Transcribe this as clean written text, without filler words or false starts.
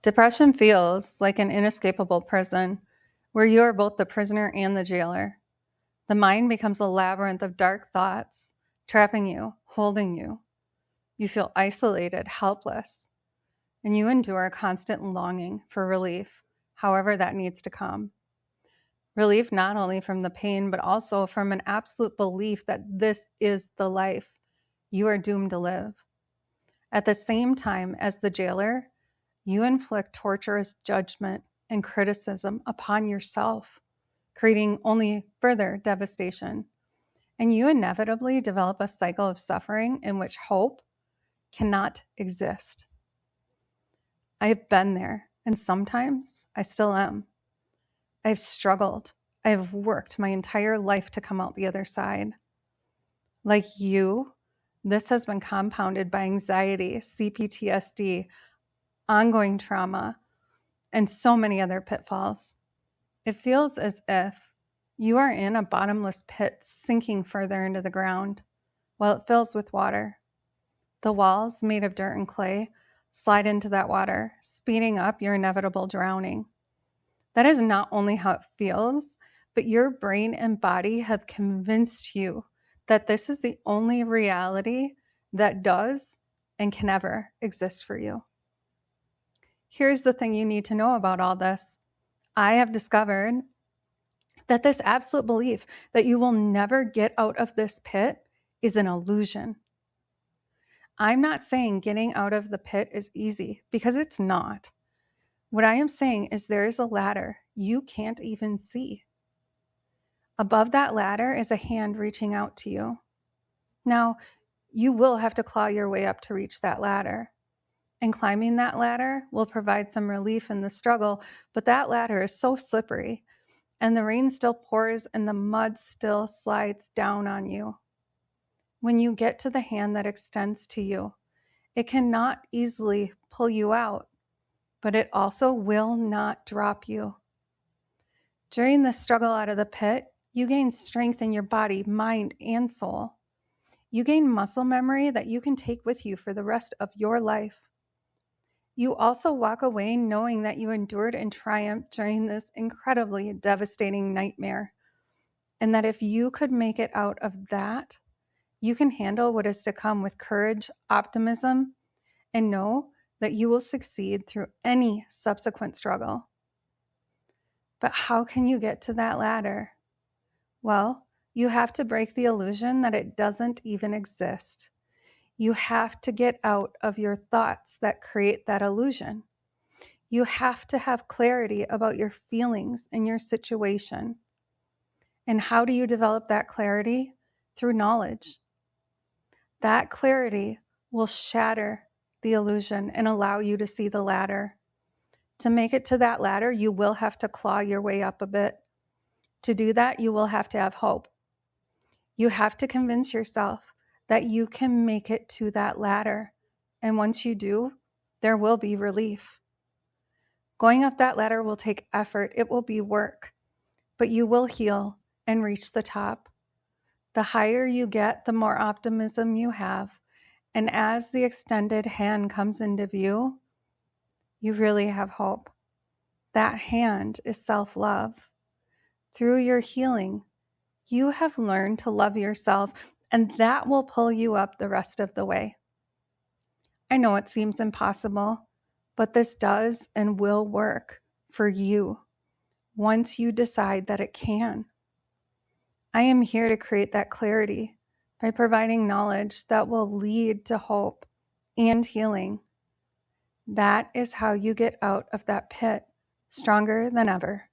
Depression feels like an inescapable prison where you are both the prisoner and the jailer. The mind becomes a labyrinth of dark thoughts, trapping you, holding you. You feel isolated, helpless, and you endure a constant longing for relief, however that needs to come. Relief not only from the pain, but also from an absolute belief that this is the life you are doomed to live. At the same time as the jailer, you inflict torturous judgment and criticism upon yourself, creating only further devastation. And you inevitably develop a cycle of suffering in which hope cannot exist. I've been there, and sometimes I still am. I've struggled. I've worked my entire life to come out the other side. Like you, this has been compounded by anxiety, CPTSD, ongoing trauma, and so many other pitfalls. It feels as if you are in a bottomless pit sinking further into the ground while it fills with water. The walls, made of dirt and clay, slide into that water, speeding up your inevitable drowning. That is not only how it feels, but your brain and body have convinced you that this is the only reality that does and can ever exist for you. Here's the thing you need to know about all this. I have discovered that this absolute belief that you will never get out of this pit is an illusion. I'm not saying getting out of the pit is easy, because it's not. What I am saying is there is a ladder you can't even see. Above that ladder is a hand reaching out to you. Now, you will have to claw your way up to reach that ladder. And climbing that ladder will provide some relief in the struggle, but that ladder is so slippery, and the rain still pours and the mud still slides down on you. When you get to the hand that extends to you, it cannot easily pull you out, but it also will not drop you. During the struggle out of the pit, you gain strength in your body, mind, and soul. You gain muscle memory that you can take with you for the rest of your life. You also walk away knowing that you endured and triumphed during this incredibly devastating nightmare, and that if you could make it out of that, you can handle what is to come with courage, optimism, and know that you will succeed through any subsequent struggle. But how can you get to that ladder? Well, you have to break the illusion that it doesn't even exist. You have to get out of your thoughts that create that illusion. You have to have clarity about your feelings and your situation. And how do you develop that clarity? Through knowledge. That clarity will shatter the illusion and allow you to see the ladder. To make it to that ladder, you will have to claw your way up a bit. To do that, you will have to have hope. You have to convince yourself that you can make it to that ladder. And once you do, there will be relief. Going up that ladder will take effort. It will be work, but you will heal and reach the top. The higher you get, the more optimism you have. And as the extended hand comes into view, you really have hope. That hand is self-love. Through your healing, you have learned to love yourself, and that will pull you up the rest of the way. I know it seems impossible, but this does and will work for you once you decide that it can. I am here to create that clarity by providing knowledge that will lead to hope and healing. That is how you get out of that pit stronger than ever.